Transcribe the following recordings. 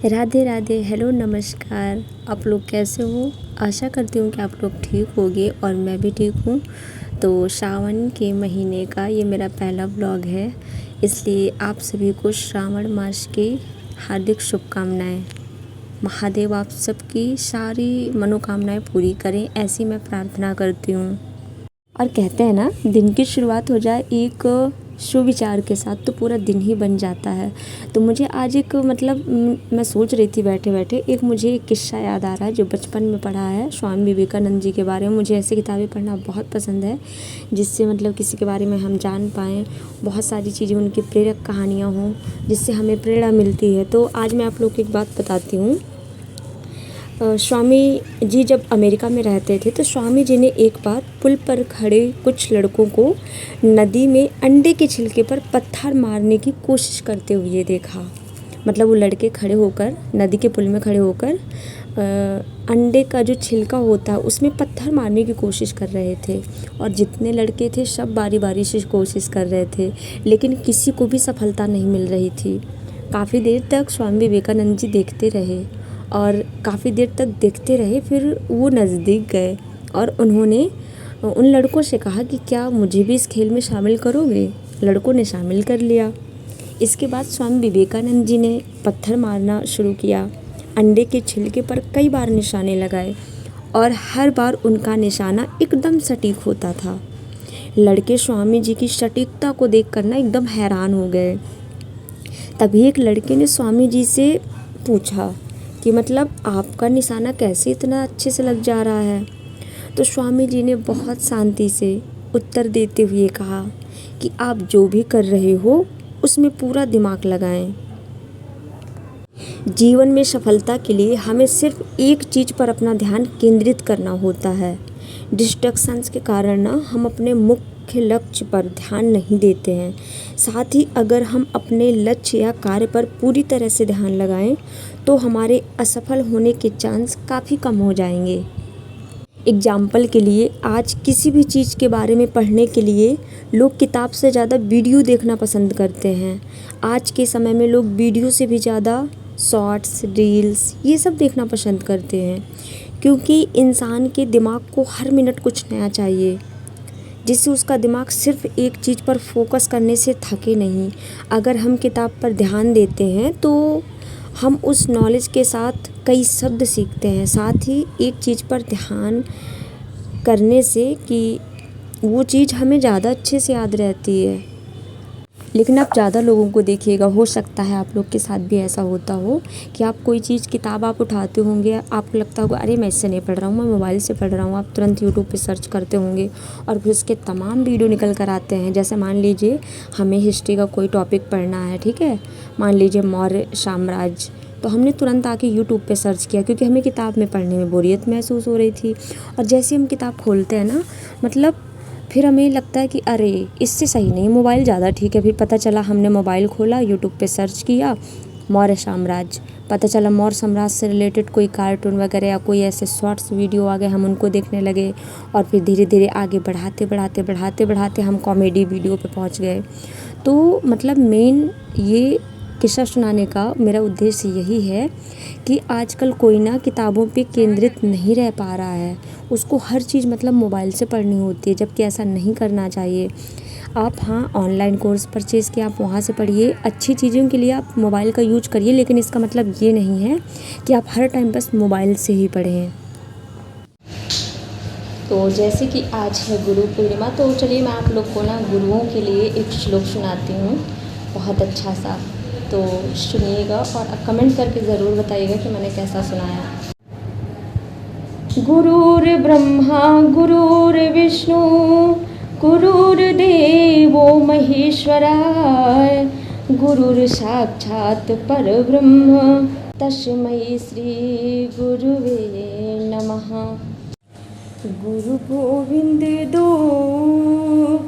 Radhe Radhe, hello, नमस्कार। आप लोग कैसे हो? आशा करती हूँ कि आप लोग ठीक होगे और मैं भी ठीक हूँ। तो श्रावण के महीने का ये मेरा पहला व्लॉग है, इसलिए आप सभी को श्रावण मास की हार्दिक शुभकामनाएं। महादेव आप सबकी सारी मनोकामनाएं पूरी करें, ऐसी मैं प्रार्थना करती हूँ। और कहते हैं ना, दिन की शुरुआत हो जाए एक सुविचार के साथ तो पूरा दिन ही बन जाता है। तो मुझे आज एक मैं सोच रही थी बैठे बैठे, एक मुझे एक किस्सा याद आ रहा है जो बचपन में पढ़ा है स्वामी विवेकानंद जी के बारे में। मुझे ऐसी किताबें पढ़ना बहुत पसंद है जिससे किसी के बारे में हम जान पाएँ, बहुत सारी चीज़ें उनकी प्रेरक कहानियाँ हों जिससे हमें प्रेरणा मिलती है। तो आज मैं आप लोग को एक बात बताती हूँ। स्वामी जी जब अमेरिका में रहते थे तो स्वामी जी ने एक बार पुल पर खड़े कुछ लड़कों को नदी में अंडे के छिलके पर पत्थर मारने की कोशिश करते हुए देखा। वो लड़के खड़े होकर नदी के पुल में खड़े होकर अंडे का जो छिलका होता है उसमें पत्थर मारने की कोशिश कर रहे थे। और जितने लड़के थे सब बारी बारी से कोशिश कर रहे थे, लेकिन किसी को भी सफलता नहीं मिल रही थी। काफ़ी देर तक स्वामी विवेकानंद जी देखते रहे और काफ़ी देर तक देखते रहे। फिर वो नज़दीक गए और उन्होंने उन लड़कों से कहा कि क्या मुझे भी इस खेल में शामिल करोगे? लड़कों ने शामिल कर लिया। इसके बाद स्वामी विवेकानंद जी ने पत्थर मारना शुरू किया। अंडे के छिलके पर कई बार निशाने लगाए और हर बार उनका निशाना एकदम सटीक होता था। लड़के स्वामी जी की सटीकता को देखकर एकदम हैरान हो गए। तभी एक लड़के ने स्वामी जी से पूछा कि आपका निशाना कैसे इतना अच्छे से लग जा रहा है? तो स्वामी जी ने बहुत शांति से उत्तर देते हुए कहा कि आप जो भी कर रहे हो उसमें पूरा दिमाग लगाएं। जीवन में सफलता के लिए हमें सिर्फ एक चीज़ पर अपना ध्यान केंद्रित करना होता है। डिस्ट्रैक्शंस के कारण हम अपने मुख्य लक्ष्य पर ध्यान नहीं देते हैं। साथ ही अगर हम अपने लक्ष्य या कार्य पर पूरी तरह से ध्यान लगाएं तो हमारे असफल होने के चांस काफ़ी कम हो जाएंगे। एग्जाम्पल के लिए, आज किसी भी चीज़ के बारे में पढ़ने के लिए लोग किताब से ज़्यादा वीडियो देखना पसंद करते हैं। आज के समय में लोग वीडियो से भी ज़्यादा शॉर्ट्स, रील्स ये सब देखना पसंद करते हैं, क्योंकि इंसान के दिमाग को हर मिनट कुछ नया चाहिए जिससे उसका दिमाग सिर्फ एक चीज़ पर फोकस करने से थके नहीं। अगर हम किताब पर ध्यान देते हैं तो हम उस नॉलेज के साथ कई शब्द सीखते हैं। साथ ही एक चीज़ पर ध्यान करने से कि वो चीज़ हमें ज़्यादा अच्छे से याद रहती है। लेकिन आप ज़्यादा लोगों को देखिएगा, हो सकता है आप लोग के साथ भी ऐसा होता हो कि आप कोई चीज़ किताब आप उठाते होंगे, आपको लगता होगा अरे मैं इससे नहीं पढ़ रहा हूँ, मैं मोबाइल से पढ़ रहा हूँ। आप तुरंत यूट्यूब पे सर्च करते होंगे और फिर उसके तमाम वीडियो निकल कर आते हैं। जैसे मान लीजिए हमें हिस्ट्री का कोई टॉपिक पढ़ना है, ठीक है, मान लीजिए मौर्य साम्राज्य, तो हमने तुरंत आके यूट्यूब पे सर्च किया क्योंकि हमें किताब में पढ़ने में बोरियत महसूस हो रही थी। और जैसे हम किताब खोलते हैं ना, फिर हमें लगता है कि अरे इससे सही नहीं, मोबाइल ज़्यादा ठीक है। फिर पता चला, हमने मोबाइल खोला, यूट्यूब पे सर्च किया मौर्य साम्राज्य, पता चला मौर्य साम्राज्य से रिलेटेड कोई कार्टून वगैरह या कोई ऐसे शॉर्ट्स वीडियो आ गए, हम उनको देखने लगे। और फिर धीरे धीरे आगे बढ़ाते हम कॉमेडी वीडियो पे पहुंच गए। तो मेन ये किस्सा सुनाने का मेरा उद्देश्य यही है कि आजकल कोई ना किताबों पे केंद्रित नहीं रह पा रहा है, उसको हर चीज़ मोबाइल से पढ़नी होती है, जबकि ऐसा नहीं करना चाहिए। आप ऑनलाइन कोर्स परचेज़ किया, आप वहाँ से पढ़िए, अच्छी चीज़ों के लिए आप मोबाइल का यूज करिए, लेकिन इसका ये नहीं है कि आप हर टाइम बस मोबाइल से ही पढ़ें। तो जैसे कि आज है गुरु पूर्णिमा, तो चलिए मैं आप लोग को गुरुओं के लिए एक श्लोक सुनाती हूँ, बहुत अच्छा सा। तो सुनिएगा और कमेंट करके ज़रूर बताइएगा कि मैंने कैसा सुनाया। गुरुर्ब्रह्मा गुरुर्विष्णु गुरुर्देवो महेश्वराय, गुरुर्साक्षात् परब्रह्म तस्मै श्री गुरुवे नमः। गुरु गोविंद दो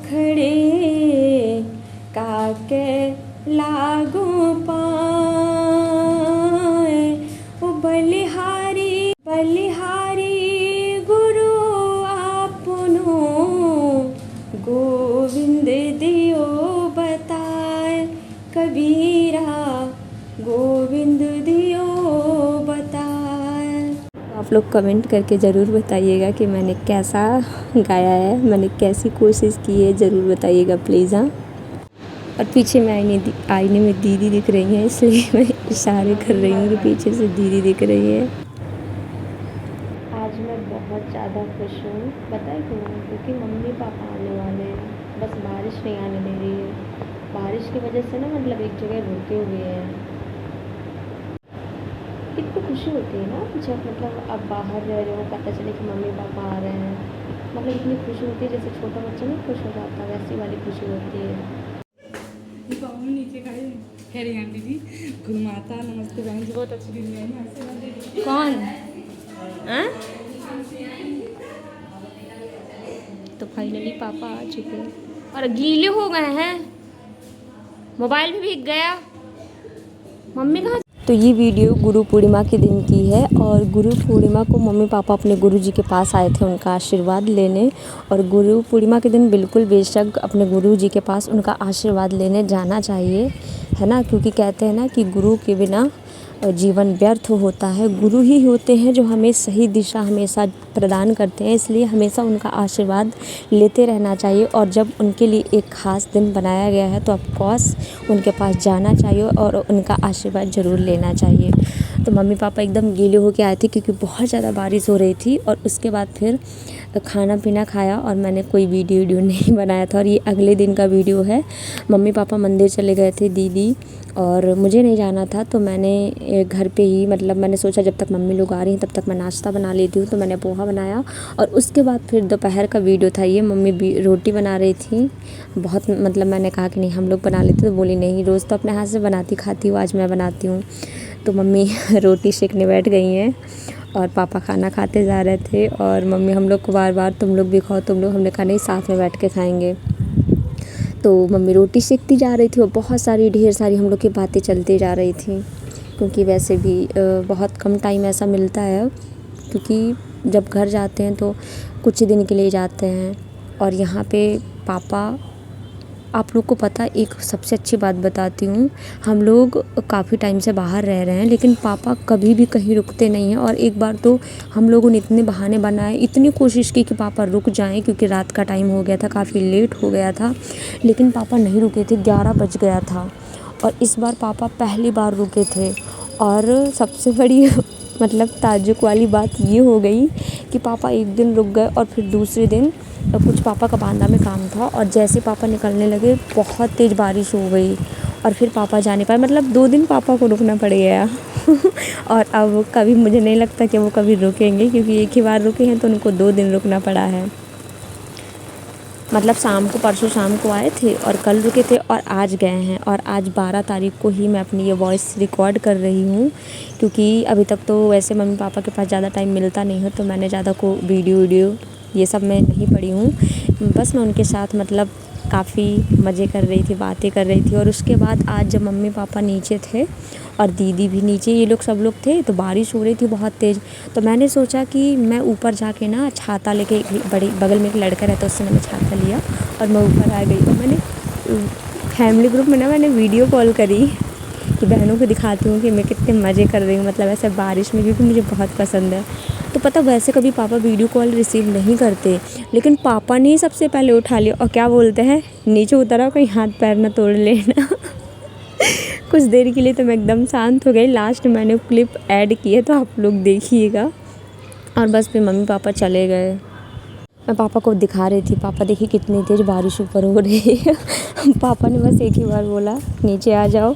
खड़े काके लागू पाए, ओ बलिहारी गुरु आपनो, गोविंद दियो बताए, कबीरा गोविंद दियो आप लोग कमेंट करके ज़रूर बताइएगा कि मैंने कैसा गाया है, मैंने कैसी कोशिश की है, ज़रूर बताइएगा प्लीज़। हाँ, और पीछे में आईने में दीदी दिख रही हैं, इसलिए मैं इशारे कर रही हूँ कि पीछे से दीदी दिख रही है। आज मैं बहुत ज़्यादा खुश हूँ, पता है क्यों? क्योंकि मम्मी पापा आने वाले हैं, बस बारिश नहीं आने दे रही है। बारिश की वजह से ना मतलब एक जगह रुके हुए हैं। कितनी खुशी होती है ना जब मतलब आप बाहर रह रहे हो, पता चले कि मम्मी पापा आ रहे हैं, मतलब इतनी खुशी होती है जैसे छोटा बच्चा नहीं खुश हो जाता, वैसी वाली खुशी होती है। नीचे खड़े खैर दीदी गुरुमाता नमस्ते बहन जी, बहुत अच्छी दीदी है। कौन? तो फाइनली पापा आ चुके हैं और गीले हो गए हैं, मोबाइल भी भीग गया। मम्मी कहाँ? तो ये वीडियो गुरु पूर्णिमा के दिन की है और गुरु पूर्णिमा को मम्मी पापा अपने गुरु जी के पास आए थे उनका आशीर्वाद लेने। और गुरु पूर्णिमा के दिन बिल्कुल बेशक अपने गुरु जी के पास उनका आशीर्वाद लेने जाना चाहिए, है ना, क्योंकि कहते हैं ना कि गुरु के बिना जीवन व्यर्थ होता है। गुरु ही होते हैं जो हमें सही दिशा हमेशा प्रदान करते हैं, इसलिए हमेशा उनका आशीर्वाद लेते रहना चाहिए। और जब उनके लिए एक ख़ास दिन बनाया गया है तो ऑफकोर्स उनके पास जाना चाहिए और उनका आशीर्वाद ज़रूर लेना चाहिए। तो मम्मी पापा एकदम गीले होके आए थे क्योंकि बहुत ज़्यादा बारिश हो रही थी। और उसके बाद फिर खाना पीना खाया और मैंने कोई वीडियो नहीं बनाया था। और ये अगले दिन का वीडियो है। मम्मी पापा मंदिर चले गए थे, दीदी और मुझे नहीं जाना था, तो मैंने घर पे ही मतलब मैंने सोचा जब तक मम्मी लोग आ रही हैं तब तक मैं नाश्ता बना लेती हूँ, तो मैंने पोहा बनाया। और उसके बाद फिर दोपहर का वीडियो था ये, मम्मी भी रोटी बना रही थी। बहुत मतलब मैंने कहा कि नहीं हम लोग बना लेते, तो बोली नहीं रोज़ तो अपने हाथ से बनाती खाती हूँ, आज मैं बनाती हूँ। तो मम्मी रोटी सेकने बैठ गई हैं और पापा खाना खाते जा रहे थे। और मम्मी हम लोग को बार बार तुम लोग भी खाओ तुम लोग, हमने कहा नहीं साथ में बैठ के खाएंगे। तो मम्मी रोटी सेकती जा रही थी और बहुत सारी ढेर सारी हम लोग की बातें चलती जा रही थी, क्योंकि वैसे भी बहुत कम टाइम ऐसा मिलता है, क्योंकि जब घर जाते हैं तो कुछ ही दिन के लिए जाते हैं। और यहाँ पे पापा, आप लोग को पता एक सबसे अच्छी बात बताती हूँ, हम लोग काफ़ी टाइम से बाहर रह रहे हैं लेकिन पापा कभी भी कहीं रुकते नहीं हैं। और एक बार तो हम लोगों ने इतने बहाने बनाए, इतनी कोशिश की कि पापा रुक जाएं, क्योंकि रात का टाइम हो गया था, काफ़ी लेट हो गया था, लेकिन पापा नहीं रुके थे, 11 बज गया था। और इस बार पापा पहली बार रुके थे। और सबसे बड़ी मतलब ताज्जुब वाली बात ये हो गई कि पापा एक दिन रुक गए और फिर दूसरे दिन कुछ पापा का बांदा में काम था, और जैसे पापा निकलने लगे बहुत तेज़ बारिश हो गई और फिर पापा जा नहीं पाए, मतलब 2 दिन पापा को रुकना पड़ गया। और अब कभी मुझे नहीं लगता कि वो कभी रुकेंगे, क्योंकि एक ही बार रुके हैं तो उनको 2 दिन रुकना पड़ा है। मतलब शाम को, परसों शाम को आए थे और कल रुके थे और आज गए हैं। और आज 12 तारीख को ही मैं अपनी ये वॉइस रिकॉर्ड कर रही हूँ, क्योंकि अभी तक तो वैसे मम्मी पापा के पास ज़्यादा टाइम मिलता नहीं है, तो मैंने ज़्यादा को वीडियो ये सब मैं नहीं पढ़ी हूँ। बस मैं उनके साथ मतलब काफ़ी मज़े कर रही थी, बातें कर रही थी। और उसके बाद आज जब मम्मी पापा नीचे थे और दीदी भी नीचे, ये लोग सब लोग थे, तो बारिश हो रही थी बहुत तेज़। तो मैंने सोचा कि मैं ऊपर जाके ना छाता लेके, बड़ी बगल में एक लड़का रहता है उससे मैंने छाता लिया और मैं ऊपर आ गई। और मैंने फैमिली ग्रुप में ना मैंने वीडियो कॉल करी कि बहनों को दिखाती हूँ कि मैं कितने मज़े कर रही हूँ, मतलब ऐसे बारिश में, क्योंकि मुझे बहुत पसंद है। तो पता वैसे कभी पापा वीडियो कॉल रिसीव नहीं करते, लेकिन पापा ने सबसे पहले उठा लिया और क्या बोलते हैं, नीचे उतरा कहीं हाथ पैर ना तोड़ लेना। कुछ देर के लिए तो मैं एकदम शांत हो गई, लास्ट मैंने क्लिप ऐड की है तो आप लोग देखिएगा। और बस फिर मम्मी पापा चले गए, मैं पापा को दिखा रही थी, पापा देखिए कितनी तेज़ बारिश ऊपर हो रही है। पापा ने बस एक ही बार बोला नीचे आ जाओ,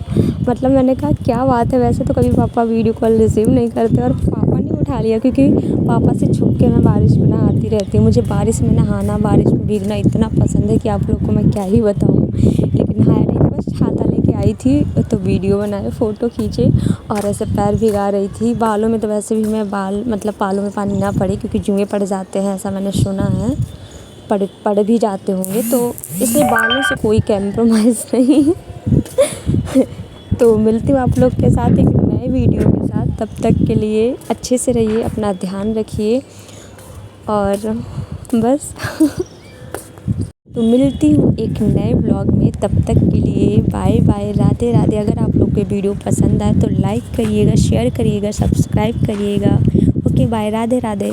मतलब मैंने कहा क्या बात है, वैसे तो कभी पापा वीडियो कॉल रिसीव नहीं करते और पापा ने उठा लिया, क्योंकि पापा से छुप के मैं बारिश में नहाती रहती हूँ। मुझे बारिश में नहाना, बारिश में भीगना इतना पसंद है कि आप लोग को मैं क्या ही बताऊँ। लेकिन नहाया नहीं था, बस छाता लेके आई थी तो वीडियो बनाए, फ़ोटो खींचे और ऐसे पैर भिगा रही थी। बालों में तो वैसे भी मैं मतलब बालों में पानी ना पड़े, क्योंकि जुएँ पड़ जाते हैं, ऐसा मैंने सुना है, पड़ भी जाते होंगे, तो इसलिए बालों से कोई कॉम्प्रोमाइज़ नहीं। तो मिलती हूँ आप लोग के साथ एक नए वीडियो के साथ, तब तक के लिए अच्छे से रहिए, अपना ध्यान रखिए और बस। तो मिलती हूँ एक नए ब्लॉग में, तब तक के लिए बाय बाय, राधे राधे। अगर आप लोग को वीडियो पसंद आए तो लाइक करिएगा, शेयर करिएगा, सब्सक्राइब करिएगा। Okay bye, Radhe Radhe.